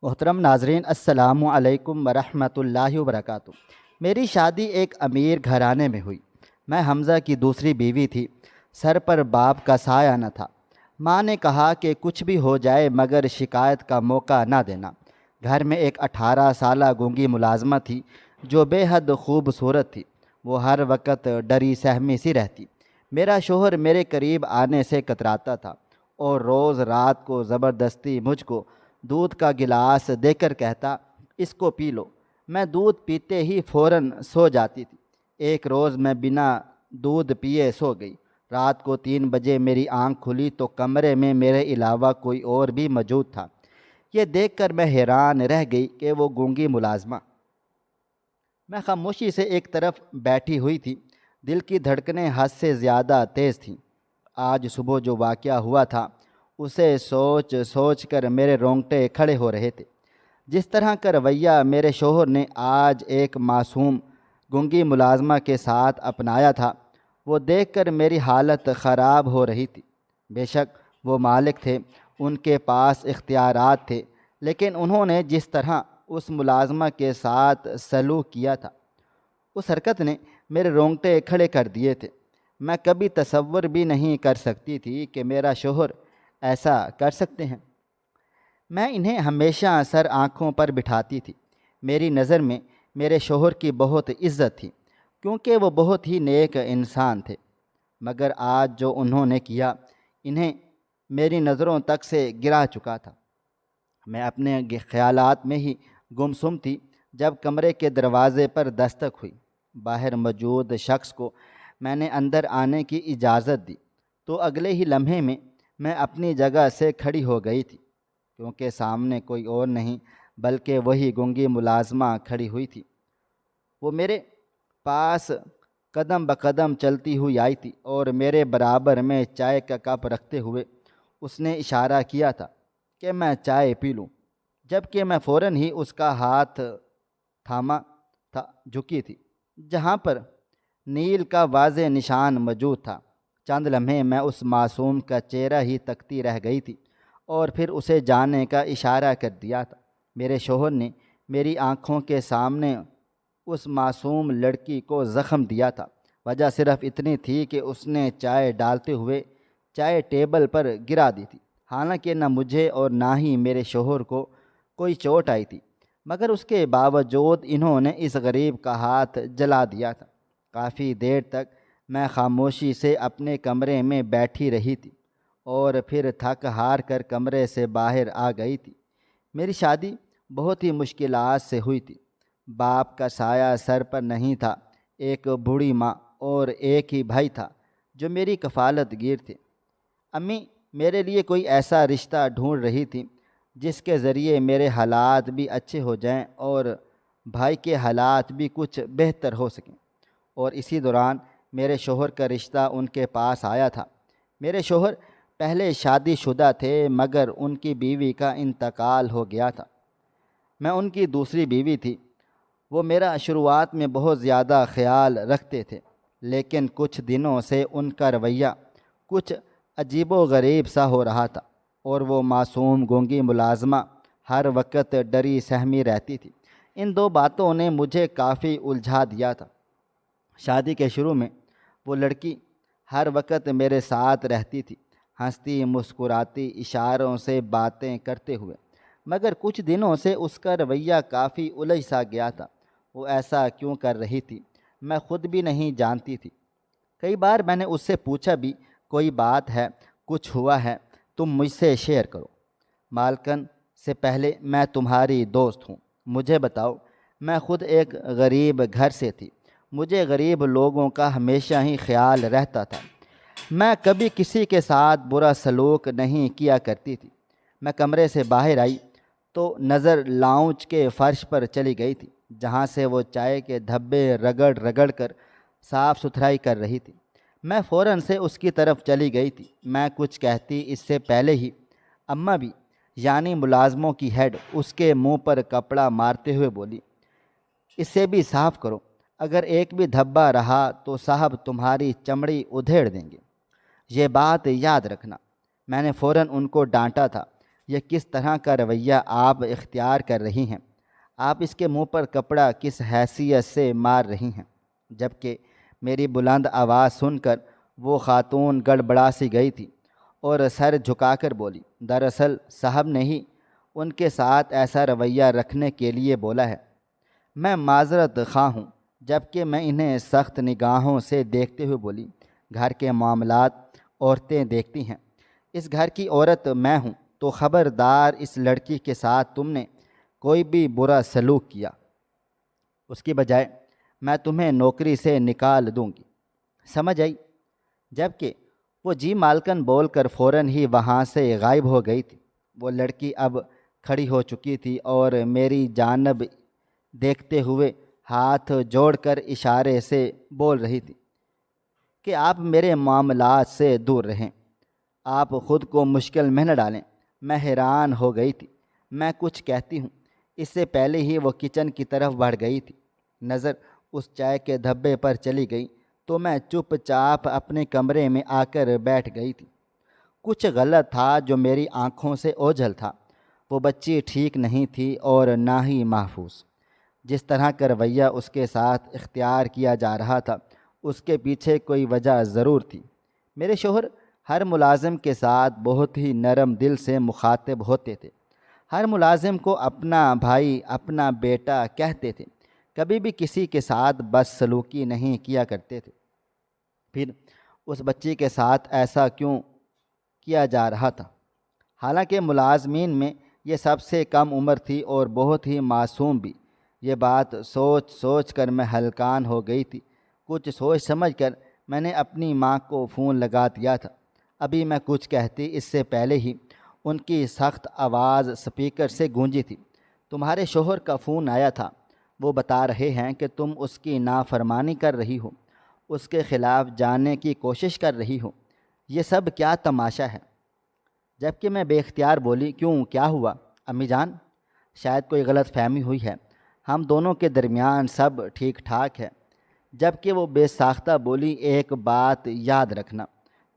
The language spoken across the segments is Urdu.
محترم ناظرین، السلام علیکم ورحمۃ اللہ وبرکاتہ۔ میری شادی ایک امیر گھرانے میں ہوئی۔ میں حمزہ کی دوسری بیوی تھی۔ سر پر باپ کا سایہ نہ تھا۔ ماں نے کہا کہ کچھ بھی ہو جائے مگر شکایت کا موقع نہ دینا۔ گھر میں ایک 18 سالہ گونگی ملازمہ تھی جو بے حد خوبصورت تھی۔ وہ ہر وقت ڈری سہمی سی رہتی۔ میرا شوہر میرے قریب آنے سے کتراتا تھا اور روز رات کو زبردستی مجھ کو دودھ کا گلاس دے کر کہتا، اس کو پی لو۔ میں دودھ پیتے ہی فوراً سو جاتی تھی۔ ایک روز میں بنا دودھ پیے سو گئی۔ رات کو 3 بجے میری آنکھ کھلی تو کمرے میں میرے علاوہ کوئی اور بھی موجود تھا۔ یہ دیکھ کر میں حیران رہ گئی کہ وہ گونگی ملازمہ۔ میں خاموشی سے ایک طرف بیٹھی ہوئی تھی۔ دل کی دھڑکنیں حد سے زیادہ تیز تھیں۔ آج صبح جو واقعہ ہوا تھا اسے سوچ سوچ کر میرے رونگٹے کھڑے ہو رہے تھے۔ جس طرح کا رویہ میرے شوہر نے آج ایک معصوم گونگی ملازمہ کے ساتھ اپنایا تھا، وہ دیکھ کر میری حالت خراب ہو رہی تھی۔ بے شک وہ مالک تھے، ان کے پاس اختیارات تھے، لیکن انہوں نے جس طرح اس ملازمہ کے ساتھ سلوک کیا تھا، اس حرکت نے میرے رونگٹے کھڑے کر دیے تھے۔ میں کبھی تصور بھی نہیں کر سکتی تھی کہ میرا شوہر ایسا کر سکتے ہیں۔ میں انہیں ہمیشہ سر آنکھوں پر بٹھاتی تھی۔ میری نظر میں میرے شوہر کی بہت عزت تھی کیونکہ وہ بہت ہی نیک انسان تھے، مگر آج جو انہوں نے کیا انہیں میری نظروں تک سے گرا چکا تھا۔ میں اپنے خیالات میں ہی گمسم تھی جب کمرے کے دروازے پر دستک ہوئی۔ باہر موجود شخص کو میں نے اندر آنے کی اجازت دی تو اگلے ہی لمحے میں اپنی جگہ سے کھڑی ہو گئی تھی، کیونکہ سامنے کوئی اور نہیں بلکہ وہی گونگی ملازمہ کھڑی ہوئی تھی۔ وہ میرے پاس قدم بقدم چلتی ہوئی آئی تھی اور میرے برابر میں چائے کا کپ رکھتے ہوئے اس نے اشارہ کیا تھا کہ میں چائے پی لوں، جبکہ میں فوراً ہی اس کا ہاتھ تھاما تھا، جھکی تھی جہاں پر نیل کا واضح نشان موجود تھا۔ چند لمحے میں اس معصوم کا چہرہ ہی تکتی رہ گئی تھی اور پھر اسے جانے کا اشارہ کر دیا تھا۔ میرے شوہر نے میری آنکھوں کے سامنے اس معصوم لڑکی کو زخم دیا تھا۔ وجہ صرف اتنی تھی کہ اس نے چائے ڈالتے ہوئے چائے ٹیبل پر گرا دی تھی۔ حالانکہ نہ مجھے اور نہ ہی میرے شوہر کو کوئی چوٹ آئی تھی، مگر اس کے باوجود انہوں نے اس غریب کا ہاتھ جلا دیا تھا۔ کافی دیر تک میں خاموشی سے اپنے کمرے میں بیٹھی رہی تھی اور پھر تھک ہار کر کمرے سے باہر آ گئی تھی۔ میری شادی بہت ہی مشکلات سے ہوئی تھی۔ باپ کا سایہ سر پر نہیں تھا، ایک بوڑھی ماں اور ایک ہی بھائی تھا جو میری کفالت گیر تھے۔ امی میرے لیے کوئی ایسا رشتہ ڈھونڈ رہی تھی جس کے ذریعے میرے حالات بھی اچھے ہو جائیں اور بھائی کے حالات بھی کچھ بہتر ہو سکیں، اور اسی دوران میرے شوہر کا رشتہ ان کے پاس آیا تھا۔ میرے شوہر پہلے شادی شدہ تھے مگر ان کی بیوی کا انتقال ہو گیا تھا۔ میں ان کی دوسری بیوی تھی۔ وہ میرا شروعات میں بہت زیادہ خیال رکھتے تھے، لیکن کچھ دنوں سے ان کا رویہ کچھ عجیب و غریب سا ہو رہا تھا اور وہ معصوم گونگی ملازمہ ہر وقت ڈری سہمی رہتی تھی۔ ان دو باتوں نے مجھے کافی الجھا دیا تھا۔ شادی کے شروع میں وہ لڑکی ہر وقت میرے ساتھ رہتی تھی، ہنستی مسکراتی، اشاروں سے باتیں کرتے ہوئے، مگر کچھ دنوں سے اس کا رویہ کافی الجھ سا گیا تھا۔ وہ ایسا کیوں کر رہی تھی میں خود بھی نہیں جانتی تھی۔ کئی بار میں نے اس سے پوچھا بھی، کوئی بات ہے، کچھ ہوا ہے، تم مجھ سے شیئر کرو۔ مالکن سے پہلے میں تمہاری دوست ہوں، مجھے بتاؤ۔ میں خود ایک غریب گھر سے تھی، مجھے غریب لوگوں کا ہمیشہ ہی خیال رہتا تھا۔ میں کبھی کسی کے ساتھ برا سلوک نہیں کیا کرتی تھی۔ میں کمرے سے باہر آئی تو نظر لاؤنج کے فرش پر چلی گئی تھی جہاں سے وہ چائے کے دھبے رگڑ رگڑ کر صاف ستھرائی کر رہی تھی۔ میں فوراً سے اس کی طرف چلی گئی تھی۔ میں کچھ کہتی اس سے پہلے ہی اماں بھی، یعنی ملازموں کی ہیڈ، اس کے منہ پر کپڑا مارتے ہوئے بولی، اسے بھی صاف کرو، اگر ایک بھی دھبا رہا تو صاحب تمہاری چمڑی ادھیڑ دیں گے، یہ بات یاد رکھنا۔ میں نے فوراً ان کو ڈانٹا تھا، یہ کس طرح کا رویہ آپ اختیار کر رہی ہیں؟ آپ اس کے منہ پر کپڑا کس حیثیت سے مار رہی ہیں؟ جبکہ میری بلند آواز سن کر وہ خاتون گڑبڑا سی گئی تھی اور سر جھکا کر بولی، دراصل صاحب نے ہی ان کے ساتھ ایسا رویہ رکھنے کے لیے بولا ہے۔ میں معذرت خواہ ہوں، جبکہ میں انہیں سخت نگاہوں سے دیکھتے ہوئے بولی، گھر کے معاملات عورتیں دیکھتی ہیں، اس گھر کی عورت میں ہوں، تو خبردار اس لڑکی کے ساتھ تم نے کوئی بھی برا سلوک کیا، اس کی بجائے میں تمہیں نوکری سے نکال دوں گی، سمجھ آئی؟ جبکہ وہ جی مالکن بول کر فوراً ہی وہاں سے غائب ہو گئی تھی۔ وہ لڑکی اب کھڑی ہو چکی تھی اور میری جانب دیکھتے ہوئے ہاتھ جوڑ کر اشارے سے بول رہی تھی کہ آپ میرے معاملات سے دور رہیں، آپ خود کو مشکل میں نہ ڈالیں۔ میں حیران ہو گئی تھی، میں کچھ کہتی ہوں اس سے پہلے ہی وہ کچن کی طرف بڑھ گئی تھی۔ نظر اس چائے کے دھبے پر چلی گئی تو میں چپ چاپ اپنے کمرے میں آ کر بیٹھ گئی تھی۔ کچھ غلط تھا جو میری آنکھوں سے اوجھل تھا۔ وہ بچی ٹھیک نہیں تھی اور نہ ہی محفوظ۔ جس طرح کا رویہ اس کے ساتھ اختیار کیا جا رہا تھا، اس کے پیچھے کوئی وجہ ضرور تھی۔ میرے شوہر ہر ملازم کے ساتھ بہت ہی نرم دل سے مخاطب ہوتے تھے، ہر ملازم کو اپنا بھائی، اپنا بیٹا کہتے تھے، کبھی بھی کسی کے ساتھ بد سلوکی نہیں کیا کرتے تھے۔ پھر اس بچی کے ساتھ ایسا کیوں کیا جا رہا تھا؟ حالانکہ ملازمین میں یہ سب سے کم عمر تھی اور بہت ہی معصوم بھی۔ یہ بات سوچ سوچ کر میں ہلکان ہو گئی تھی۔ کچھ سوچ سمجھ کر میں نے اپنی ماں کو فون لگا دیا تھا۔ ابھی میں کچھ کہتی اس سے پہلے ہی ان کی سخت آواز سپیکر سے گونجی تھی، تمہارے شوہر کا فون آیا تھا، وہ بتا رہے ہیں کہ تم اس کی نافرمانی کر رہی ہو، اس کے خلاف جانے کی کوشش کر رہی ہو۔ یہ سب کیا تماشا ہے؟ جبکہ میں بے اختیار بولی، کیوں، کیا ہوا؟ امی جان، شاید کوئی غلط فہمی ہوئی ہے، ہم دونوں کے درمیان سب ٹھیک ٹھاک ہے۔ جبکہ وہ بے ساختہ بولی، ایک بات یاد رکھنا،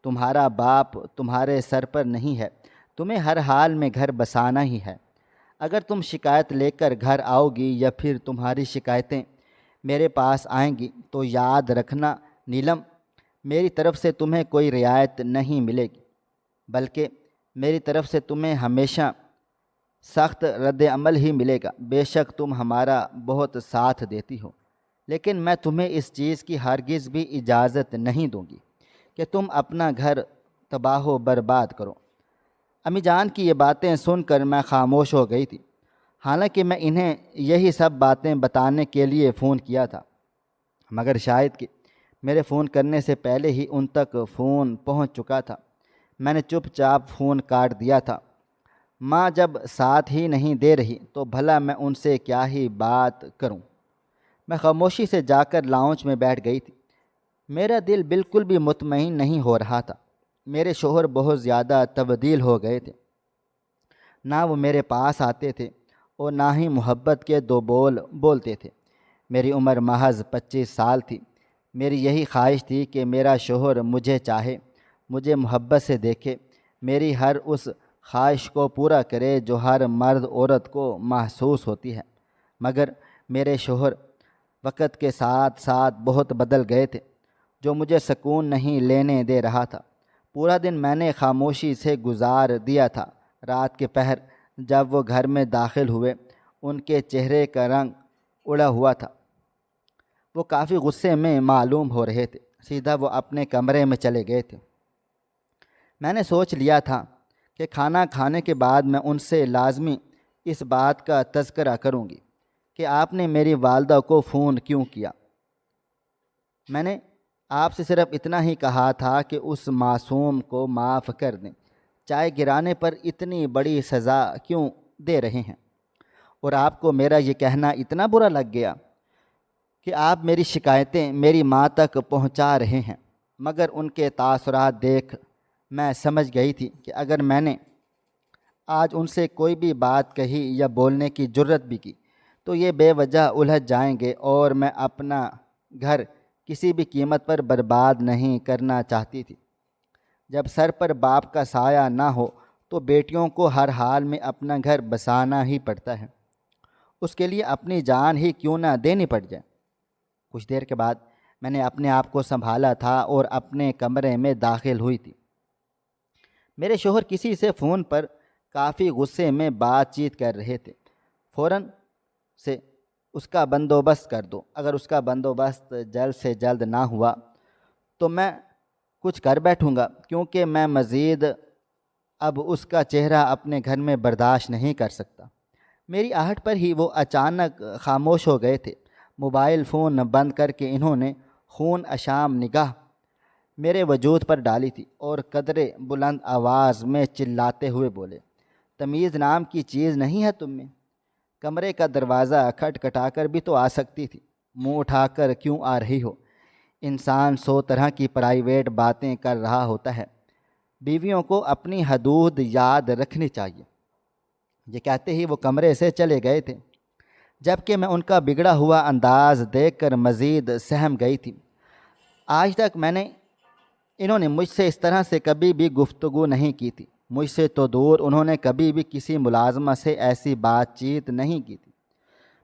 تمہارا باپ تمہارے سر پر نہیں ہے، تمہیں ہر حال میں گھر بسانا ہی ہے۔ اگر تم شکایت لے کر گھر آؤ گی یا پھر تمہاری شکایتیں میرے پاس آئیں گی تو یاد رکھنا نیلم، میری طرف سے تمہیں کوئی رعایت نہیں ملے گی، بلکہ میری طرف سے تمہیں ہمیشہ سخت رد عمل ہی ملے گا۔ بے شک تم ہمارا بہت ساتھ دیتی ہو، لیکن میں تمہیں اس چیز کی ہرگز بھی اجازت نہیں دوں گی کہ تم اپنا گھر تباہ و برباد کرو۔ امی جان کی یہ باتیں سن کر میں خاموش ہو گئی تھی، حالانکہ میں انہیں یہی سب باتیں بتانے کے لیے فون کیا تھا، مگر شاید کہ میرے فون کرنے سے پہلے ہی ان تک فون پہنچ چکا تھا۔ میں نے چپ چاپ فون کاٹ دیا تھا۔ ماں جب ساتھ ہی نہیں دے رہی تو بھلا میں ان سے کیا ہی بات کروں؟ میں خاموشی سے جا کر لاؤنج میں بیٹھ گئی تھی۔ میرا دل بالکل بھی مطمئن نہیں ہو رہا تھا۔ میرے شوہر بہت زیادہ تبدیل ہو گئے تھے، نہ وہ میرے پاس آتے تھے اور نہ ہی محبت کے دو بول بولتے تھے۔ میری عمر محض 25 سال تھی۔ میری یہی خواہش تھی کہ میرا شوہر مجھے چاہے، مجھے محبت سے دیکھے، میری ہر اس خواہش کو پورا کرے جو ہر مرد عورت کو محسوس ہوتی ہے۔ مگر میرے شوہر وقت کے ساتھ ساتھ بہت بدل گئے تھے، جو مجھے سکون نہیں لینے دے رہا تھا۔ پورا دن میں نے خاموشی سے گزار دیا تھا۔ رات کے پہر جب وہ گھر میں داخل ہوئے، ان کے چہرے کا رنگ اڑا ہوا تھا، وہ کافی غصے میں معلوم ہو رہے تھے۔ سیدھا وہ اپنے کمرے میں چلے گئے تھے۔ میں نے سوچ لیا تھا کہ کھانا کھانے کے بعد میں ان سے لازمی اس بات کا تذکرہ کروں گی کہ آپ نے میری والدہ کو فون کیوں کیا۔ میں نے آپ سے صرف اتنا ہی کہا تھا کہ اس معصوم کو معاف کر دیں، چائے گرانے پر اتنی بڑی سزا کیوں دے رہے ہیں؟ اور آپ کو میرا یہ کہنا اتنا برا لگ گیا کہ آپ میری شکایتیں میری ماں تک پہنچا رہے ہیں۔ مگر ان کے تاثرات دیکھ میں سمجھ گئی تھی کہ اگر میں نے آج ان سے کوئی بھی بات کہی یا بولنے کی جرت بھی کی تو یہ بے وجہ الجھ جائیں گے، اور میں اپنا گھر کسی بھی قیمت پر برباد نہیں کرنا چاہتی تھی۔ جب سر پر باپ کا سایہ نہ ہو تو بیٹیوں کو ہر حال میں اپنا گھر بسانا ہی پڑتا ہے، اس کے لیے اپنی جان ہی کیوں نہ دینی پڑ جائے۔ کچھ دیر کے بعد میں نے اپنے آپ کو سنبھالا تھا اور اپنے کمرے میں داخل ہوئی تھی۔ میرے شوہر کسی سے فون پر کافی غصے میں بات چیت کر رہے تھے۔ فوراً سے اس کا بندوبست کر دو، اگر اس کا بندوبست جلد سے جلد نہ ہوا تو میں کچھ کر بیٹھوں گا، کیونکہ میں مزید اب اس کا چہرہ اپنے گھر میں برداشت نہیں کر سکتا۔ میری آہٹ پر ہی وہ اچانک خاموش ہو گئے تھے۔ موبائل فون بند کر کے انہوں نے خون اشام نگاہ میرے وجود پر ڈالی تھی اور قدرے بلند آواز میں چلاتے ہوئے بولے، تمیز نام کی چیز نہیں ہے تم میں؟ کمرے کا دروازہ کھٹکھٹا کر بھی تو آ سکتی تھی، منہ اٹھا کر کیوں آ رہی ہو؟ انسان 100 طرح کی پرائیویٹ باتیں کر رہا ہوتا ہے، بیویوں کو اپنی حدود یاد رکھنی چاہیے۔ یہ کہتے ہی وہ کمرے سے چلے گئے تھے، جبکہ میں ان کا بگڑا ہوا انداز دیکھ کر مزید سہم گئی تھی۔ آج تک انہوں نے مجھ سے اس طرح سے کبھی بھی گفتگو نہیں کی تھی، مجھ سے تو دور انہوں نے کبھی بھی کسی ملازمہ سے ایسی بات چیت نہیں کی تھی،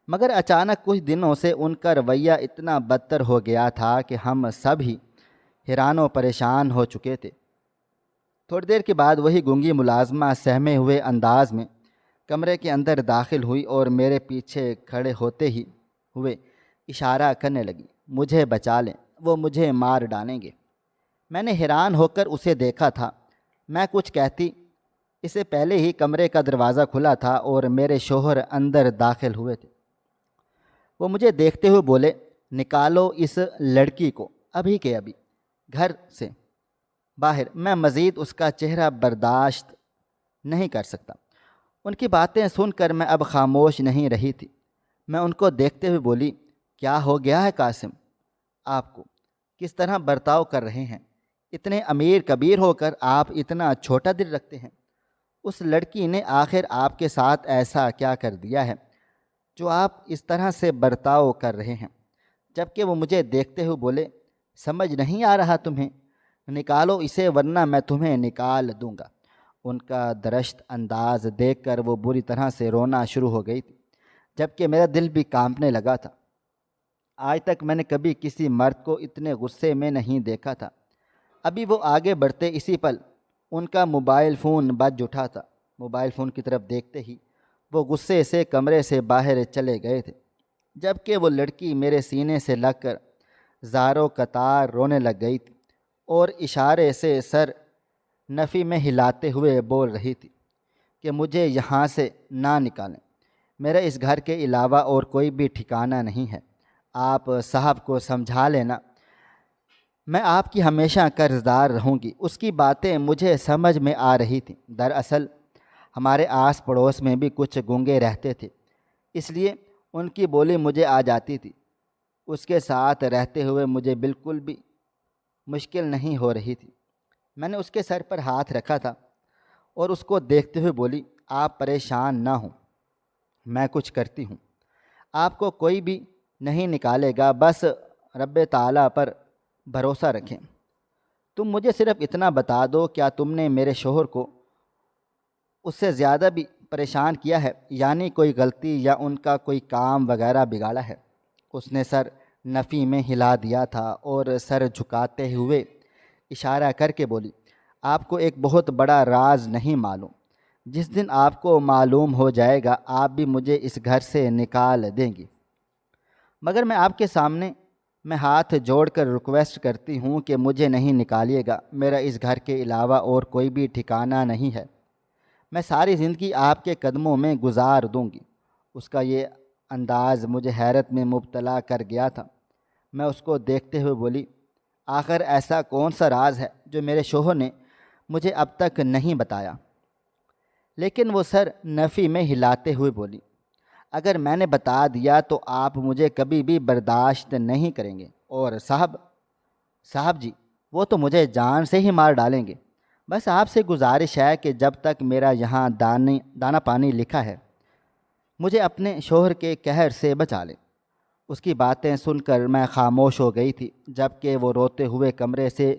مگر اچانک کچھ دنوں سے ان کا رویہ اتنا بدتر ہو گیا تھا کہ ہم سب ہی حیران و پریشان ہو چکے تھے۔ تھوڑی دیر کے بعد وہی گونگی ملازمہ سہمے ہوئے انداز میں کمرے کے اندر داخل ہوئی اور میرے پیچھے کھڑے ہوتے ہی ہوئے اشارہ کرنے لگی، مجھے بچا لیں، وہ مجھے مار ڈالیں گے۔ میں نے حیران ہو کر اسے دیکھا تھا۔ میں کچھ کہتی اس سے پہلے ہی کمرے کا دروازہ کھلا تھا اور میرے شوہر اندر داخل ہوئے تھے۔ وہ مجھے دیکھتے ہوئے بولے، نکالو اس لڑکی کو ابھی کے ابھی گھر سے باہر، میں مزید اس کا چہرہ برداشت نہیں کر سکتا۔ ان کی باتیں سن کر میں اب خاموش نہیں رہی تھی۔ میں ان کو دیکھتے ہوئے بولی، کیا ہو گیا ہے قاسم؟ آپ کو کس طرح برتاؤ کر رہے ہیں؟ اتنے امیر کبیر ہو کر آپ اتنا چھوٹا دل رکھتے ہیں؟ اس لڑکی نے آخر آپ کے ساتھ ایسا کیا کر دیا ہے جو آپ اس طرح سے برتاؤ کر رہے ہیں؟ جبکہ وہ مجھے دیکھتے ہوئے بولے، سمجھ نہیں آ رہا تمہیں؟ نکالو اسے ورنہ میں تمہیں نکال دوں گا۔ ان کا درشت انداز دیکھ کر وہ بری طرح سے رونا شروع ہو گئی تھی، جبکہ میرا دل بھی کانپنے لگا تھا۔ آج تک میں نے کبھی کسی مرد کو اتنے غصے میں نہیں دیکھا تھا۔ ابھی وہ آگے بڑھتے اسی پل ان کا موبائل فون بج اٹھا تھا۔ موبائل فون کی طرف دیکھتے ہی وہ غصے سے کمرے سے باہر چلے گئے تھے، جبکہ وہ لڑکی میرے سینے سے لگ کر زاروں قطار رونے لگ گئی تھی اور اشارے سے سر نفی میں ہلاتے ہوئے بول رہی تھی کہ مجھے یہاں سے نہ نکالیں، میرا اس گھر کے علاوہ اور کوئی بھی ٹھکانہ نہیں ہے، آپ صاحب کو سمجھا لینا، میں آپ کی ہمیشہ قرض دار رہوں گی۔ اس کی باتیں مجھے سمجھ میں آ رہی تھیں۔ دراصل ہمارے آس پڑوس میں بھی کچھ گونگے رہتے تھے، اس لیے ان کی بولی مجھے آ جاتی تھی۔ اس کے ساتھ رہتے ہوئے مجھے بالکل بھی مشکل نہیں ہو رہی تھی۔ میں نے اس کے سر پر ہاتھ رکھا تھا اور اس کو دیکھتے ہوئے بولی، آپ پریشان نہ ہوں، میں کچھ کرتی ہوں، آپ کو کوئی بھی نہیں نکالے گا، بس رب تعالیٰ پر بھروسہ رکھیں۔ تم مجھے صرف اتنا بتا دو، کیا تم نے میرے شوہر کو اس سے زیادہ بھی پریشان کیا ہے، یعنی کوئی غلطی یا ان کا کوئی کام وغیرہ بگاڑا ہے؟ اس نے سر نفی میں ہلا دیا تھا اور سر جھکاتے ہوئے اشارہ کر کے بولی، آپ کو ایک بہت بڑا راز نہیں معلوم، جس دن آپ کو معلوم ہو جائے گا آپ بھی مجھے اس گھر سے نکال دیں گی، مگر میں آپ کے سامنے میں ہاتھ جوڑ کر ریکویسٹ کرتی ہوں کہ مجھے نہیں نکالیے گا، میرا اس گھر کے علاوہ اور کوئی بھی ٹھکانہ نہیں ہے، میں ساری زندگی آپ کے قدموں میں گزار دوں گی۔ اس کا یہ انداز مجھے حیرت میں مبتلا کر گیا تھا۔ میں اس کو دیکھتے ہوئے بولی، آخر ایسا کون سا راز ہے جو میرے شوہر نے مجھے اب تک نہیں بتایا؟ لیکن وہ سر نفی میں ہلاتے ہوئے بولی، اگر میں نے بتا دیا تو آپ مجھے کبھی بھی برداشت نہیں کریں گے، اور صاحب جی وہ تو مجھے جان سے ہی مار ڈالیں گے۔ بس آپ سے گزارش ہے کہ جب تک میرا یہاں دانہ پانی لکھا ہے مجھے اپنے شوہر کے قہر سے بچا لیں۔ اس کی باتیں سن کر میں خاموش ہو گئی تھی، جبکہ وہ روتے ہوئے کمرے سے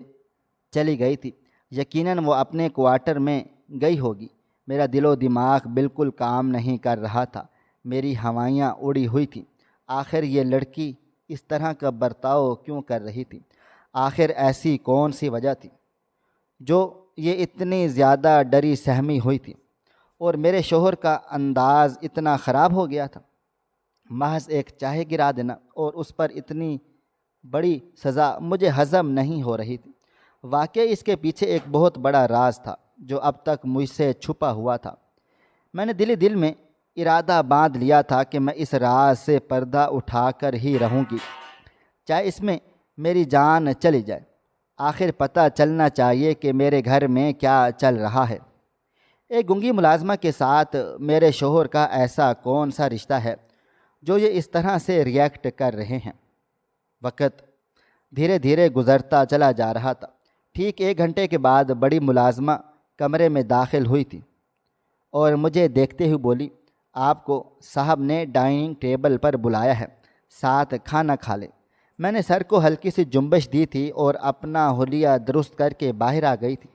چلی گئی تھی۔ یقیناً وہ اپنے کوارٹر میں گئی ہوگی، میرا دل و دماغ بالکل کام نہیں کر رہا تھا، میری ہوائیاں اڑی ہوئی تھیں۔ آخر یہ لڑکی اس طرح کا برتاؤ کیوں کر رہی تھی؟ آخر ایسی کون سی وجہ تھی جو یہ اتنی زیادہ ڈری سہمی ہوئی تھی؟ اور میرے شوہر کا انداز اتنا خراب ہو گیا تھا۔ محض ایک چائے گرا دینا اور اس پر اتنی بڑی سزا مجھے ہضم نہیں ہو رہی تھی۔ واقعی اس کے پیچھے ایک بہت بڑا راز تھا جو اب تک مجھ سے چھپا ہوا تھا۔ میں نے دل میں ارادہ باندھ لیا تھا کہ میں اس راز سے پردہ اٹھا کر ہی رہوں گی، چاہے اس میں میری جان چلی جائے۔ آخر پتہ چلنا چاہیے کہ میرے گھر میں کیا چل رہا ہے۔ ایک گنگی ملازمہ کے ساتھ میرے شوہر کا ایسا کون سا رشتہ ہے جو یہ اس طرح سے ریئیکٹ کر رہے ہیں؟ وقت دھیرے دھیرے گزرتا چلا جا رہا تھا۔ ٹھیک 1 گھنٹے کے بعد بڑی ملازمہ کمرے میں داخل ہوئی تھی اور مجھے دیکھتے ہوئے بولی، آپ کو صاحب نے ڈائننگ ٹیبل پر بلایا ہے، ساتھ کھانا کھا لیں۔ میں نے سر کو ہلکی سی جنبش دی تھی اور اپنا حلیہ درست کر کے باہر آ گئی تھی۔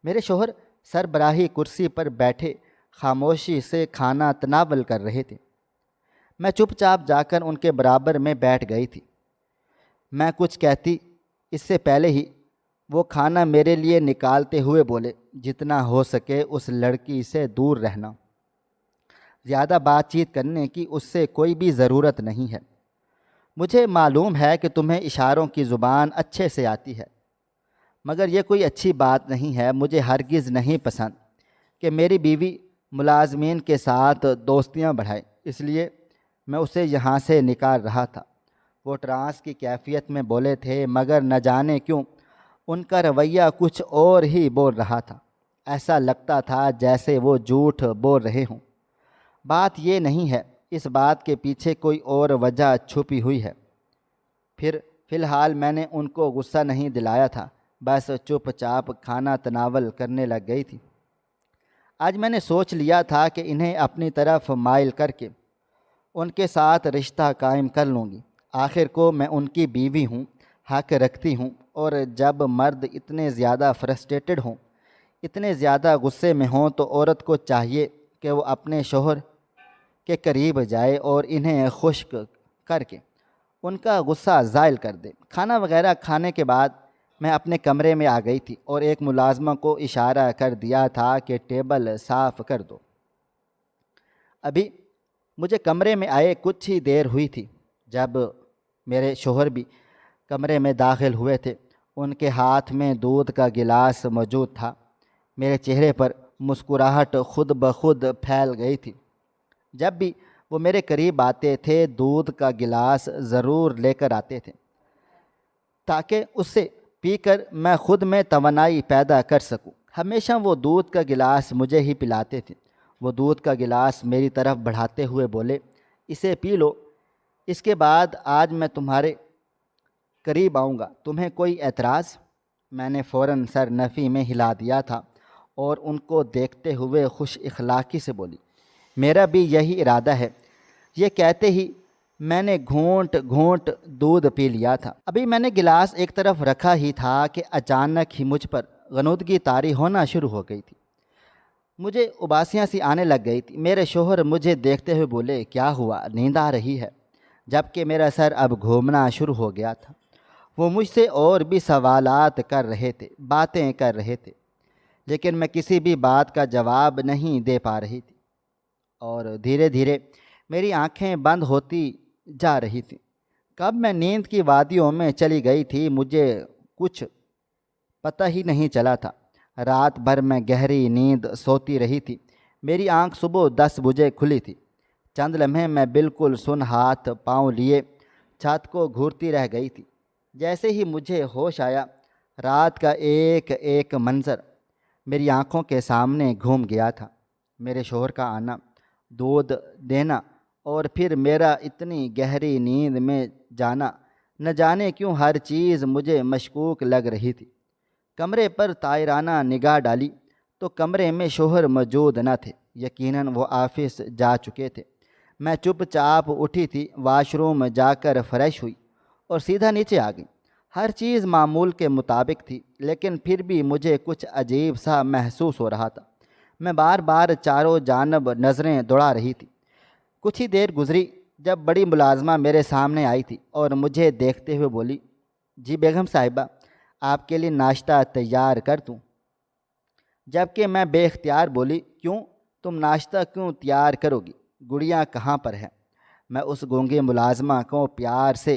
میرے شوہر سربراہی کرسی پر بیٹھے خاموشی سے کھانا تناول کر رہے تھے۔ میں چپ چاپ جا کر ان کے برابر میں بیٹھ گئی تھی۔ میں کچھ کہتی اس سے پہلے ہی وہ کھانا میرے لیے نکالتے ہوئے بولے، جتنا ہو سکے اس لڑکی سے دور رہنا، زیادہ بات چیت کرنے کی اس سے کوئی بھی ضرورت نہیں ہے۔ مجھے معلوم ہے کہ تمہیں اشاروں کی زبان اچھے سے آتی ہے، مگر یہ کوئی اچھی بات نہیں ہے۔ مجھے ہرگز نہیں پسند کہ میری بیوی ملازمین کے ساتھ دوستیاں بڑھائے، اس لیے میں اسے یہاں سے نکال رہا تھا۔ وہ ٹرانس کی کیفیت میں بولے تھے، مگر نہ جانے کیوں ان کا رویہ کچھ اور ہی بول رہا تھا۔ ایسا لگتا تھا جیسے وہ جھوٹ بول رہے ہوں۔ بات یہ نہیں ہے، اس بات کے پیچھے کوئی اور وجہ چھپی ہوئی ہے۔ پھر فی الحال میں نے ان کو غصہ نہیں دلایا تھا، بس چپ چاپ کھانا تناول کرنے لگ گئی تھی۔ آج میں نے سوچ لیا تھا کہ انہیں اپنی طرف مائل کر کے ان کے ساتھ رشتہ قائم کر لوں گی۔ آخر کو میں ان کی بیوی ہوں، حق رکھتی ہوں، اور جب مرد اتنے زیادہ فرسٹریٹڈ ہوں، اتنے زیادہ غصے میں ہوں، تو عورت کو چاہیے کہ وہ اپنے شوہر کے قریب جائے اور انہیں خشک کر کے ان کا غصہ زائل کر دے۔ کھانا وغیرہ کھانے کے بعد میں اپنے کمرے میں آ گئی تھی اور ایک ملازمہ کو اشارہ کر دیا تھا کہ ٹیبل صاف کر دو۔ ابھی مجھے کمرے میں آئے کچھ ہی دیر ہوئی تھی جب میرے شوہر بھی کمرے میں داخل ہوئے تھے۔ ان کے ہاتھ میں دودھ کا گلاس موجود تھا۔ میرے چہرے پر مسکراہٹ خود بخود پھیل گئی تھی۔ جب بھی وہ میرے قریب آتے تھے دودھ کا گلاس ضرور لے کر آتے تھے تاکہ اس سے پی کر میں خود میں توانائی پیدا کر سکوں۔ ہمیشہ وہ دودھ کا گلاس مجھے ہی پلاتے تھے۔ وہ دودھ کا گلاس میری طرف بڑھاتے ہوئے بولے، اسے پی لو، اس کے بعد آج میں تمہارے قریب آؤں گا، تمہیں کوئی اعتراض؟ میں نے فوراً سر نفی میں ہلا دیا تھا اور ان کو دیکھتے ہوئے خوش اخلاقی سے بولی، میرا بھی یہی ارادہ ہے۔ یہ کہتے ہی میں نے گھونٹ گھونٹ دودھ پی لیا تھا۔ ابھی میں نے گلاس ایک طرف رکھا ہی تھا کہ اچانک ہی مجھ پر غنودگی طاری ہونا شروع ہو گئی تھی۔ مجھے اباسیاں سی آنے لگ گئی تھی۔ میرے شوہر مجھے دیکھتے ہوئے بولے، کیا ہوا، نیند آ رہی ہے؟ جبکہ میرا سر اب گھومنا شروع ہو گیا تھا۔ وہ مجھ سے اور بھی سوالات کر رہے تھے، باتیں کر رہے تھے، لیکن میں کسی بھی بات کا جواب نہیں دے پا رہی تھی، اور دھیرے دھیرے میری آنکھیں بند ہوتی جا رہی تھیں۔ کب میں نیند کی وادیوں میں چلی گئی تھی مجھے کچھ پتہ ہی نہیں چلا تھا۔ رات بھر میں گہری نیند سوتی رہی تھی۔ میری آنکھ صبح 10 بجے کھلی تھی۔ چند لمحے میں بالکل سن ہاتھ پاؤں لیے چھت کو گھورتی رہ گئی تھی۔ جیسے ہی مجھے ہوش آیا، رات کا ایک ایک منظر میری آنکھوں کے سامنے گھوم گیا تھا۔ میرے شوہر کا آنا، دودھ دینا، اور پھر میرا اتنی گہری نیند میں جانا، نہ جانے کیوں ہر چیز مجھے مشکوک لگ رہی تھی۔ کمرے پر طائرانہ نگاہ ڈالی تو کمرے میں شوہر موجود نہ تھے، یقیناً وہ آفس جا چکے تھے۔ میں چپ چاپ اٹھی تھی، واش روم جا کر فریش ہوئی اور سیدھا نیچے آ گئی۔ ہر چیز معمول کے مطابق تھی، لیکن پھر بھی مجھے کچھ عجیب سا محسوس ہو رہا تھا۔ میں بار بار چاروں جانب نظریں دوڑا رہی تھی۔ کچھ ہی دیر گزری جب بڑی ملازمہ میرے سامنے آئی تھی اور مجھے دیکھتے ہوئے بولی، جی بیگم صاحبہ، آپ کے لیے ناشتہ تیار کر دوں؟ جبکہ میں بے اختیار بولی، کیوں؟ تم ناشتہ کیوں تیار کرو گی؟ گڑیا کہاں پر ہے؟ میں اس گونگی ملازمہ کو پیار سے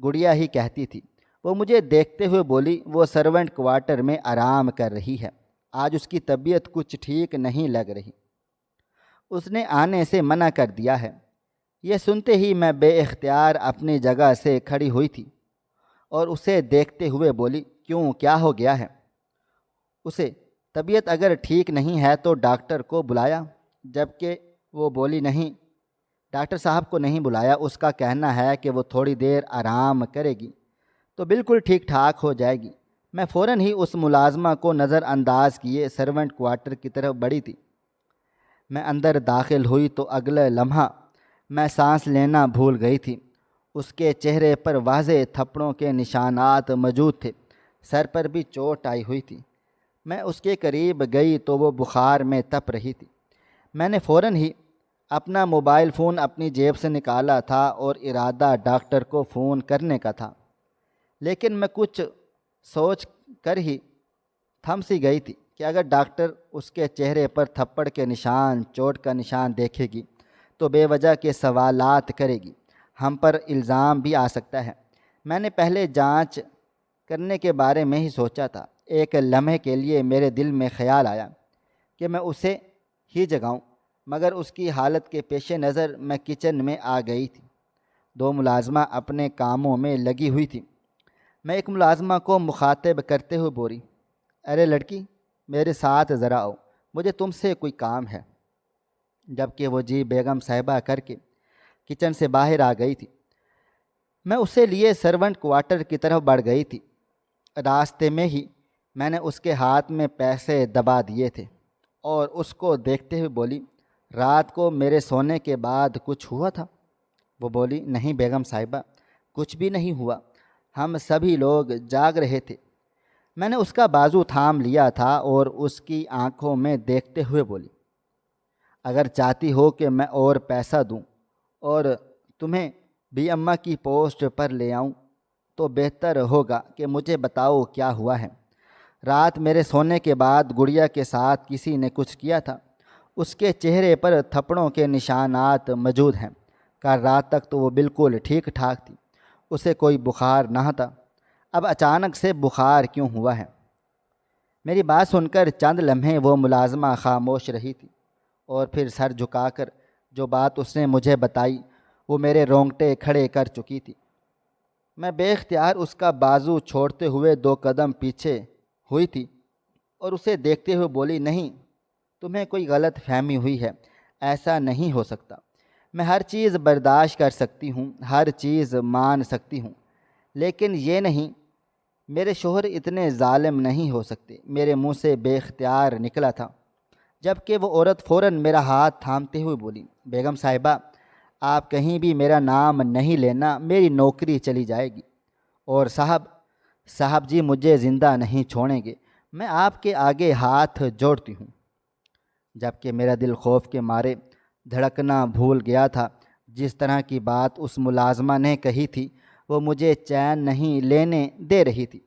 گڑیا ہی کہتی تھی۔ وہ مجھے دیکھتے ہوئے بولی، وہ سرونٹ کوارٹر میں آرام کر رہی ہے، آج اس کی طبیعت کچھ ٹھیک نہیں لگ رہی، اس نے آنے سے منع کر دیا ہے۔ یہ سنتے ہی میں بے اختیار اپنی جگہ سے کھڑی ہوئی تھی اور اسے دیکھتے ہوئے بولی، کیوں، کیا ہو گیا ہے؟ اسے طبیعت اگر ٹھیک نہیں ہے تو ڈاکٹر کو بلایا؟ جبکہ وہ بولی، نہیں، ڈاکٹر صاحب کو نہیں بلایا، اس کا کہنا ہے کہ وہ تھوڑی دیر آرام کرے گی تو بالکل ٹھیک ٹھاک ہو جائے گی۔ میں فوراً ہی اس ملازمہ کو نظر انداز کیے سرونٹ کوارٹر کی طرف بڑھی تھی۔ میں اندر داخل ہوئی تو اگلے لمحہ میں سانس لینا بھول گئی تھی۔ اس کے چہرے پر واضح تھپڑوں کے نشانات موجود تھے، سر پر بھی چوٹ آئی ہوئی تھی۔ میں اس کے قریب گئی تو وہ بخار میں تپ رہی تھی۔ میں نے فوراً ہی اپنا موبائل فون اپنی جیب سے نکالا تھا اور ارادہ ڈاکٹر کو فون کرنے کا تھا، لیکن میں کچھ سوچ کر ہی تھم سی گئی تھی کہ اگر ڈاکٹر اس کے چہرے پر تھپڑ کے نشان، چوٹ کا نشان دیکھے گی تو بے وجہ کے سوالات کرے گی، ہم پر الزام بھی آ سکتا ہے۔ میں نے پہلے جانچ کرنے کے بارے میں ہی سوچا تھا۔ ایک لمحے کے لیے میرے دل میں خیال آیا کہ میں اسے ہی جگاؤں، مگر اس کی حالت کے پیش نظر میں کچن میں آ گئی تھی۔ دو ملازمہ اپنے کاموں میں لگی ہوئی تھی۔ میں ایک ملازمہ کو مخاطب کرتے ہوئے بولی، ارے لڑکی، میرے ساتھ ذرا آؤ، مجھے تم سے کوئی کام ہے۔ جبکہ وہ جی بیگم صاحبہ کر کے کچن سے باہر آ گئی تھی۔ میں اسے لیے سرونٹ کوارٹر کی طرف بڑھ گئی تھی۔ راستے میں ہی میں نے اس کے ہاتھ میں پیسے دبا دیے تھے اور اس کو دیکھتے ہوئے بولی، رات کو میرے سونے کے بعد کچھ ہوا تھا؟ وہ بولی، نہیں بیگم صاحبہ، کچھ بھی نہیں ہوا، ہم سبھی لوگ جاگ رہے تھے۔ میں نے اس کا بازو تھام لیا تھا اور اس کی آنکھوں میں دیکھتے ہوئے بولی، اگر چاہتی ہو کہ میں اور پیسہ دوں اور تمہیں بھی اماں کی پوسٹ پر لے آؤں تو بہتر ہوگا کہ مجھے بتاؤ کیا ہوا ہے۔ رات میرے سونے کے بعد گڑیا کے ساتھ کسی نے کچھ کیا تھا، اس کے چہرے پر تھپڑوں کے نشانات موجود ہیں۔ کل رات تک تو وہ بالکل ٹھیک ٹھاک تھی، اسے کوئی بخار نہ تھا، اب اچانک سے بخار کیوں ہوا ہے؟ میری بات سن کر چند لمحے وہ ملازمہ خاموش رہی تھی اور پھر سر جھکا کر جو بات اس نے مجھے بتائی وہ میرے رونگٹے کھڑے کر چکی تھی۔ میں بے اختیار اس کا بازو چھوڑتے ہوئے 2 قدم پیچھے ہوئی تھی اور اسے دیکھتے ہوئے بولی، نہیں، تمہیں کوئی غلط فہمی ہوئی ہے، ایسا نہیں ہو سکتا، میں ہر چیز برداشت کر سکتی ہوں، ہر چیز مان سکتی ہوں، لیکن یہ نہیں، میرے شوہر اتنے ظالم نہیں ہو سکتے۔ میرے منہ سے بے اختیار نکلا تھا، جبکہ وہ عورت فوراً میرا ہاتھ تھامتے ہوئے بولی، بیگم صاحبہ، آپ کہیں بھی میرا نام نہیں لینا، میری نوکری چلی جائے گی، اور صاحب جی مجھے زندہ نہیں چھوڑیں گے، میں آپ کے آگے ہاتھ جوڑتی ہوں۔ جبکہ میرا دل خوف کے مارے دھڑکنا بھول گیا تھا۔ جس طرح کی بات اس ملازمہ نے کہی تھی وہ مجھے چین نہیں لینے دے رہی تھی۔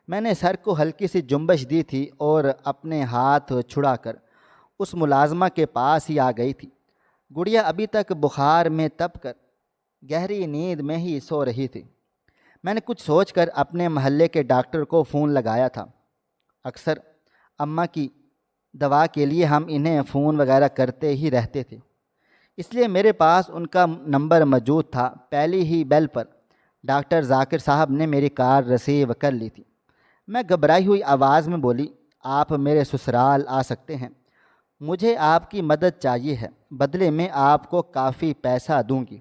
میں نے سر کو ہلکی سی جنبش دی تھی اور اپنے ہاتھ چھڑا کر اس ملازمہ کے پاس ہی آ گئی تھی۔ گڑیا ابھی تک بخار میں تپ کر گہری نیند میں ہی سو رہی تھی۔ میں نے کچھ سوچ کر اپنے محلے کے ڈاکٹر کو فون لگایا تھا۔ اکثر اماں کی دوا کے لیے ہم انہیں فون وغیرہ کرتے ہی رہتے تھے، اس لیے میرے پاس ان کا نمبر موجود تھا۔ پہلی ہی بیل پر ڈاکٹر ذاکر صاحب نے میری کال ریسیو کر لی تھی۔ میں گھبرائی ہوئی آواز میں بولی، آپ میرے سسرال آ سکتے ہیں، مجھے آپ کی مدد چاہیے ہے، بدلے میں آپ کو کافی پیسہ دوں گی،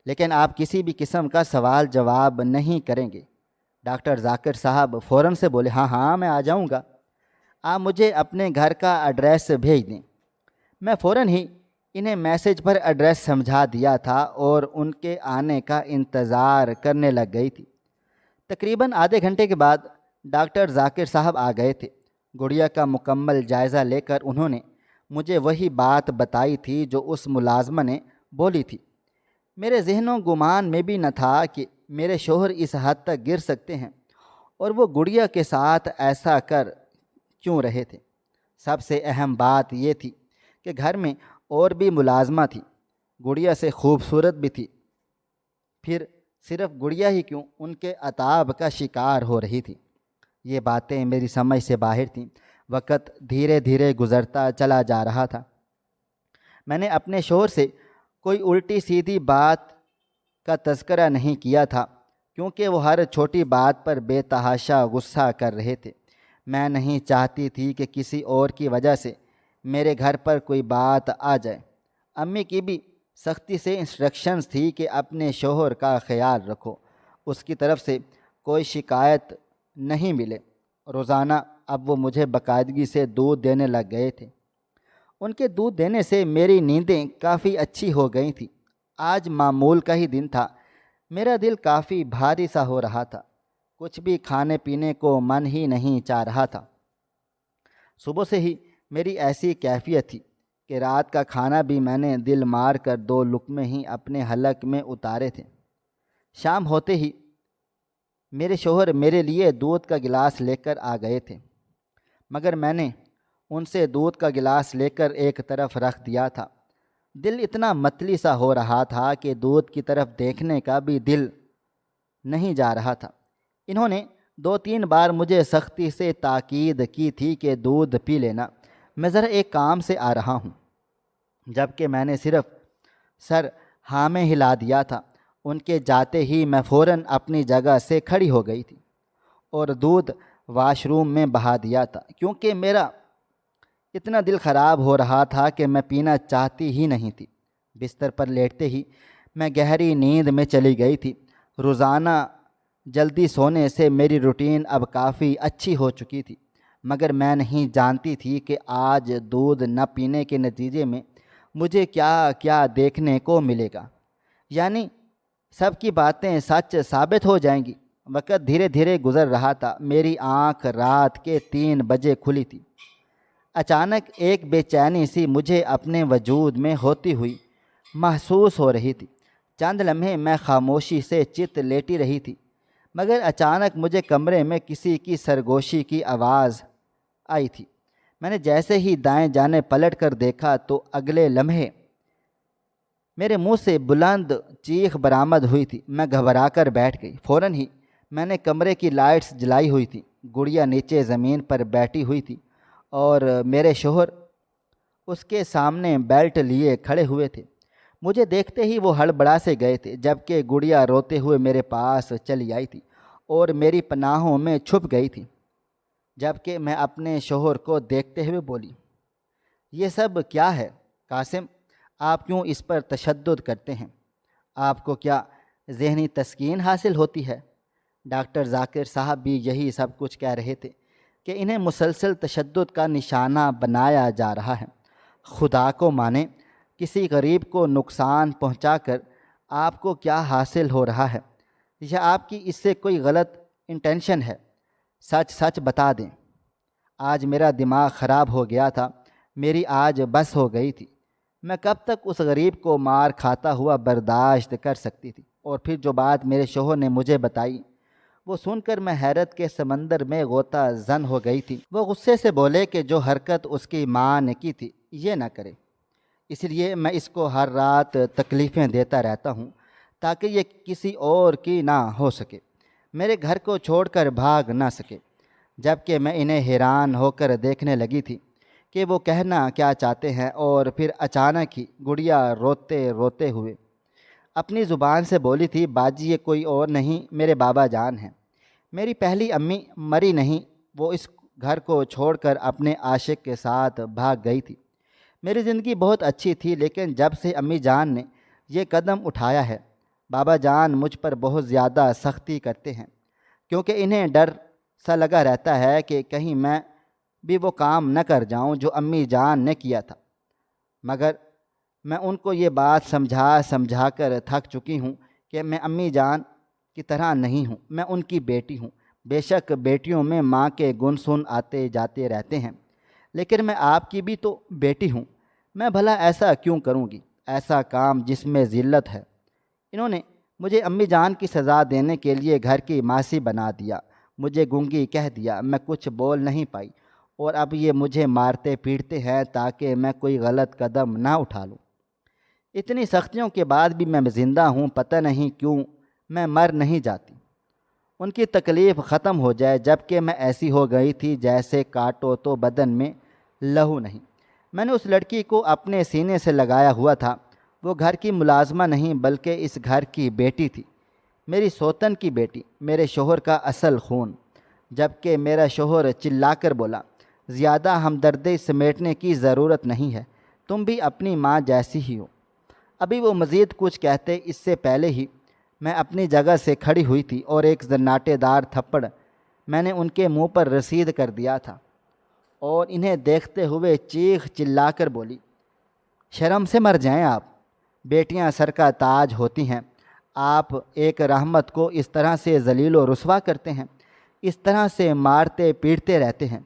لیکن آپ کسی بھی قسم کا سوال جواب نہیں کریں گے۔ ڈاکٹر ذاکر صاحب فوراً سے بولے، ہاں میں آ جاؤں گا، آپ مجھے اپنے گھر کا ایڈریس بھیج دیں۔ میں فوراً ہی انہیں میسج پر ایڈریس سمجھا دیا تھا اور ان کے آنے کا انتظار کرنے لگ گئی تھی۔ تقریباً آدھے گھنٹے کے بعد ڈاکٹر ذاکر صاحب آ گئے تھے۔ گڑیا کا مکمل جائزہ لے کر انہوں نے مجھے وہی بات بتائی تھی جو اس ملازمہ نے بولی تھی۔ میرے ذہن و گمان میں بھی نہ تھا کہ میرے شوہر اس حد تک گر سکتے ہیں، اور وہ گڑیا کے ساتھ ایسا کر کیوں رہے تھے۔ سب سے اہم بات یہ تھی کہ گھر میں اور بھی ملازمہ تھی، گڑیا سے خوبصورت بھی تھی، پھر صرف گڑیا ہی کیوں ان کے عتاب کا شکار ہو رہی تھی۔ یہ باتیں میری سمجھ سے باہر تھیں۔ وقت دھیرے دھیرے گزرتا چلا جا رہا تھا۔ میں نے اپنے شوہر سے کوئی الٹی سیدھی بات کا تذکرہ نہیں کیا تھا، کیونکہ وہ ہر چھوٹی بات پر بے تحاشا غصہ کر رہے تھے۔ میں نہیں چاہتی تھی کہ کسی اور کی وجہ سے میرے گھر پر کوئی بات آ جائے۔ امی کی بھی سختی سے انسٹرکشنز تھی کہ اپنے شوہر کا خیال رکھو، اس کی طرف سے کوئی شکایت نہیں ملے۔ روزانہ اب وہ مجھے باقاعدگی سے دودھ دینے لگ گئے تھے۔ ان کے دودھ دینے سے میری نیندیں کافی اچھی ہو گئی تھیں۔ آج معمول کا ہی دن تھا۔ میرا دل کافی بھاری سا ہو رہا تھا، کچھ بھی کھانے پینے کو من ہی نہیں چاہ رہا تھا۔ صبح سے ہی میری ایسی کیفیت تھی کہ رات کا کھانا بھی میں نے دل مار کر 2 لقمے ہی اپنے حلق میں اتارے تھے۔ شام ہوتے ہی میرے شوہر میرے لیے دودھ کا گلاس لے کر آ گئے تھے، مگر میں نے ان سے دودھ کا گلاس لے کر ایک طرف رکھ دیا تھا۔ دل اتنا متلی سا ہو رہا تھا کہ دودھ کی طرف دیکھنے کا بھی دل نہیں جا رہا تھا۔ انہوں نے 2-3 بار مجھے سختی سے تاکید کی تھی کہ دودھ پی لینا، میں ذرا ایک کام سے آ رہا ہوں، جبکہ میں نے صرف سر ہاں میں ہلا دیا تھا۔ ان کے جاتے ہی میں فوراً اپنی جگہ سے کھڑی ہو گئی تھی اور دودھ واش روم میں بہا دیا تھا، کیونکہ میرا اتنا دل خراب ہو رہا تھا کہ میں پینا چاہتی ہی نہیں تھی۔ بستر پر لیٹتے ہی میں گہری نیند میں چلی گئی تھی۔ روزانہ جلدی سونے سے میری روٹین اب کافی اچھی ہو چکی تھی، مگر میں نہیں جانتی تھی کہ آج دودھ نہ پینے کے نتیجے میں مجھے کیا کیا دیکھنے کو ملے گا، یعنی سب کی باتیں سچ ثابت ہو جائیں گی۔ وقت دھیرے دھیرے گزر رہا تھا۔ میری آنکھ رات کے 3 بجے کھلی تھی۔ اچانک ایک بے چینی سی مجھے اپنے وجود میں ہوتی ہوئی محسوس ہو رہی تھی۔ چند لمحے میں خاموشی سے چت لیٹی رہی تھی، مگر اچانک مجھے کمرے میں کسی کی سرگوشی کی آواز آئی تھی۔ میں نے جیسے ہی دائیں جانے پلٹ کر دیکھا تو اگلے لمحے میرے منہ سے بلند چیخ برآمد ہوئی تھی۔ میں گھبرا کر بیٹھ گئی۔ فوراً ہی میں نے کمرے کی لائٹس جلائی ہوئی تھی۔ گڑیا نیچے زمین پر بیٹھی ہوئی تھی اور میرے شوہر اس کے سامنے بیلٹ لیے کھڑے ہوئے تھے۔ مجھے دیکھتے ہی وہ ہڑبڑا سے گئے تھے، جبکہ گڑیا روتے ہوئے میرے پاس چلی آئی تھی اور میری پناہوں میں چھپ گئی تھی۔ جبکہ میں اپنے شوہر کو دیکھتے ہوئے بولی، یہ سب کیا ہے قاسم؟ آپ کیوں اس پر تشدد کرتے ہیں؟ آپ کو کیا ذہنی تسکین حاصل ہوتی ہے؟ ڈاکٹر ذاکر صاحب بھی یہی سب کچھ کہہ رہے تھے کہ انہیں مسلسل تشدد کا نشانہ بنایا جا رہا ہے۔ خدا کو مانے، کسی غریب کو نقصان پہنچا کر آپ کو کیا حاصل ہو رہا ہے، یا آپ کی اس سے کوئی غلط انٹینشن ہے؟ سچ سچ بتا دیں۔ آج میرا دماغ خراب ہو گیا تھا، میری آج بس ہو گئی تھی۔ میں کب تک اس غریب کو مار کھاتا ہوا برداشت کر سکتی تھی؟ اور پھر جو بات میرے شوہر نے مجھے بتائی، وہ سن کر میں حیرت کے سمندر میں غوطہ زن ہو گئی تھی۔ وہ غصے سے بولے کہ جو حرکت اس کی ماں نے کی تھی یہ نہ کرے، اس لیے میں اس کو ہر رات تکلیفیں دیتا رہتا ہوں تاکہ یہ کسی اور کی نہ ہو سکے، میرے گھر کو چھوڑ کر بھاگ نہ سکے۔ جبکہ میں انہیں حیران ہو کر دیکھنے لگی تھی کہ وہ کہنا کیا چاہتے ہیں، اور پھر اچانک ہی گڑیا روتے روتے ہوئے اپنی زبان سے بولی تھی، باجی یہ کوئی اور نہیں، میرے بابا جان ہیں۔ میری پہلی امی مری نہیں، وہ اس گھر کو چھوڑ کر اپنے عاشق کے ساتھ بھاگ گئی تھی۔ میری زندگی بہت اچھی تھی، لیکن جب سے امی جان نے یہ قدم اٹھایا ہے، بابا جان مجھ پر بہت زیادہ سختی کرتے ہیں، کیونکہ انہیں ڈر سا لگا رہتا ہے کہ کہیں میں بھی وہ کام نہ کر جاؤں جو امی جان نے کیا تھا۔ مگر میں ان کو یہ بات سمجھا کر تھک چکی ہوں کہ میں امی جان کی طرح نہیں ہوں، میں ان کی بیٹی ہوں۔ بے شک بیٹیوں میں ماں کے گن سن آتے جاتے رہتے ہیں، لیکن میں آپ کی بھی تو بیٹی ہوں، میں بھلا ایسا کیوں کروں گی، ایسا کام جس میں ذلت ہے۔ انہوں نے مجھے امی جان کی سزا دینے کے لیے گھر کی ماسی بنا دیا، مجھے گونگی کہہ دیا، میں کچھ بول نہیں پائی، اور اب یہ مجھے مارتے پیٹتے ہیں تاکہ میں کوئی غلط قدم نہ اٹھا لوں۔ اتنی سختیوں کے بعد بھی میں زندہ ہوں، پتہ نہیں کیوں میں مر نہیں جاتی۔ ان کی تکلیف ختم ہو جائے، جبکہ میں ایسی ہو گئی تھی جیسے کاٹو تو بدن میں لہو نہیں۔ میں نے اس لڑکی کو اپنے سینے سے لگایا ہوا تھا، وہ گھر کی ملازمہ نہیں بلکہ اس گھر کی بیٹی تھی، میری سوتن کی بیٹی، میرے شوہر کا اصل خون۔ جبکہ میرا شوہر چلا کر بولا، زیادہ ہمدردی سمیٹنے کی ضرورت نہیں ہے، تم بھی اپنی ماں جیسی ہی ہو۔ ابھی وہ مزید کچھ کہتے اس سے پہلے ہی میں اپنی جگہ سے کھڑی ہوئی تھی اور ایک زناٹے دار تھپڑ میں نے ان کے منہ پر رسید کر دیا تھا، اور انہیں دیکھتے ہوئے چیخ چلا کر بولی، شرم سے مر جائیں آپ، بیٹیاں سر کا تاج ہوتی ہیں، آپ ایک رحمت کو اس طرح سے ذلیل و رسوا کرتے ہیں، اس طرح سے مارتے پیٹتے رہتے ہیں،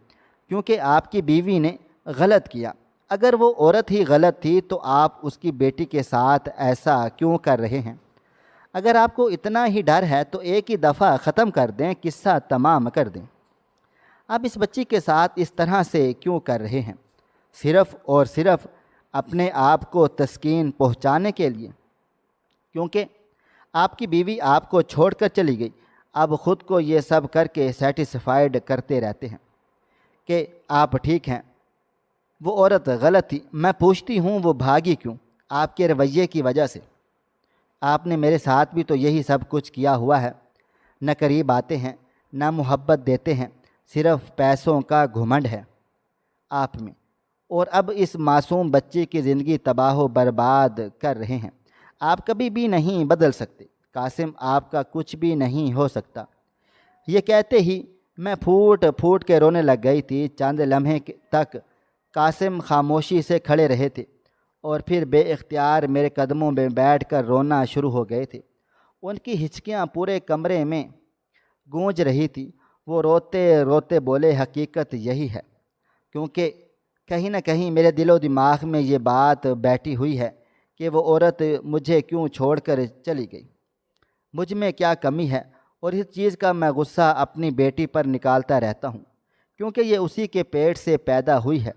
کیونکہ آپ کی بیوی نے غلط کیا۔ اگر وہ عورت ہی غلط تھی تو آپ اس کی بیٹی کے ساتھ ایسا کیوں کر رہے ہیں؟ اگر آپ کو اتنا ہی ڈر ہے تو ایک ہی دفعہ ختم کر دیں، قصہ تمام کر دیں۔ آپ اس بچی کے ساتھ اس طرح سے کیوں کر رہے ہیں؟ صرف اور صرف اپنے آپ کو تسکین پہنچانے کے لیے، کیونکہ آپ کی بیوی آپ کو چھوڑ کر چلی گئی، اب خود کو یہ سب کر کے سیٹسفائیڈ کرتے رہتے ہیں کہ آپ ٹھیک ہیں، وہ عورت غلط تھی۔ میں پوچھتی ہوں وہ بھاگی کیوں؟ آپ کے رویے کی وجہ سے۔ آپ نے میرے ساتھ بھی تو یہی سب کچھ کیا ہوا ہے، نہ قریب آتے ہیں نہ محبت دیتے ہیں، صرف پیسوں کا گھمنڈ ہے آپ میں، اور اب اس معصوم بچے کی زندگی تباہ و برباد کر رہے ہیں۔ آپ کبھی بھی نہیں بدل سکتے، قاسم آپ کا کچھ بھی نہیں ہو سکتا۔ یہ کہتے ہی میں پھوٹ پھوٹ کے رونے لگ گئی تھی۔ چند لمحے تک قاسم خاموشی سے کھڑے رہے تھے اور پھر بے اختیار میرے قدموں میں بیٹھ کر رونا شروع ہو گئے تھے۔ ان کی ہچکیاں پورے کمرے میں گونج رہی تھی۔ وہ روتے روتے بولے، حقیقت یہی ہے، کیونکہ کہیں نہ کہیں میرے دل و دماغ میں یہ بات بیٹھی ہوئی ہے کہ وہ عورت مجھے کیوں چھوڑ کر چلی گئی، مجھ میں کیا کمی ہے، اور اس چیز کا میں غصہ اپنی بیٹی پر نکالتا رہتا ہوں کیونکہ یہ اسی کے پیٹ سے پیدا ہوئی ہے۔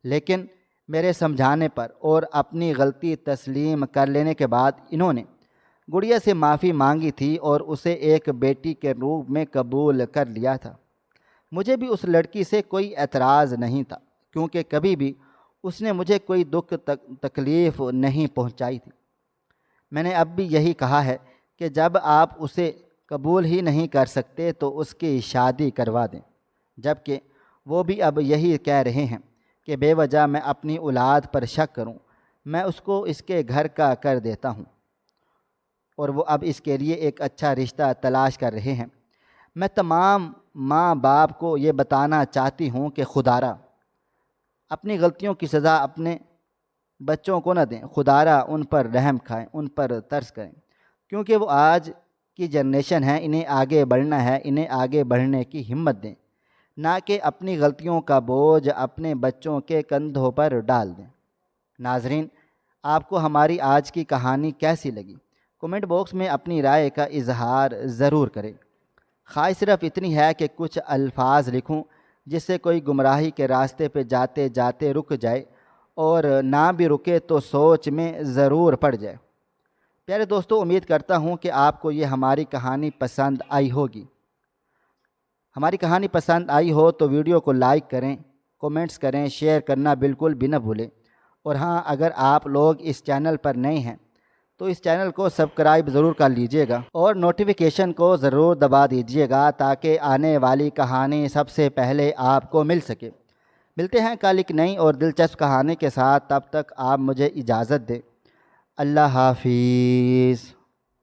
لیکن میرے سمجھانے پر اور اپنی غلطی تسلیم کر لینے کے بعد انہوں نے گڑیا سے معافی مانگی تھی اور اسے ایک بیٹی کے روپ میں قبول کر لیا تھا۔ مجھے بھی اس لڑکی سے کوئی اعتراض نہیں تھا، کیونکہ کبھی بھی اس نے مجھے کوئی دکھ تکلیف نہیں پہنچائی تھی۔ میں نے اب بھی یہی کہا ہے کہ جب آپ اسے قبول ہی نہیں کر سکتے تو اس کی شادی کروا دیں، جبکہ وہ بھی اب یہی کہہ رہے ہیں کہ بے وجہ میں اپنی اولاد پر شک کروں، میں اس کو اس کے گھر کا کر دیتا ہوں، اور وہ اب اس کے لیے ایک اچھا رشتہ تلاش کر رہے ہیں۔ میں تمام ماں باپ کو یہ بتانا چاہتی ہوں کہ خدارا اپنی غلطیوں کی سزا اپنے بچوں کو نہ دیں، خدارا ان پر رحم کھائیں، ان پر ترس کریں، کیونکہ وہ آج کی جنریشن ہے، انہیں آگے بڑھنا ہے، انہیں آگے بڑھنے کی ہمت دیں، نہ کہ اپنی غلطیوں کا بوجھ اپنے بچوں کے کندھوں پر ڈال دیں۔ ناظرین، آپ کو ہماری آج کی کہانی کیسی لگی؟ کومنٹ باکس میں اپنی رائے کا اظہار ضرور کریں۔ خواہش صرف اتنی ہے کہ کچھ الفاظ لکھوں جس سے کوئی گمراہی کے راستے پہ جاتے جاتے رک جائے، اور نہ بھی رکے تو سوچ میں ضرور پڑ جائے۔ پیارے دوستو، امید کرتا ہوں کہ آپ کو یہ ہماری کہانی پسند آئی ہوگی۔ ہماری کہانی پسند آئی ہو تو ویڈیو کو لائک کریں، کومنٹس کریں، شیئر کرنا بالکل بھی نہ بھولیں، اور ہاں، اگر آپ لوگ اس چینل پر نئے ہیں تو اس چینل کو سبسکرائب ضرور کر لیجئے گا اور نوٹیفیکیشن کو ضرور دبا دیجئے گا تاکہ آنے والی کہانی سب سے پہلے آپ کو مل سکے۔ ملتے ہیں کل ایک نئی اور دلچسپ کہانی کے ساتھ، تب تک آپ مجھے اجازت دیں۔ اللہ حافظ۔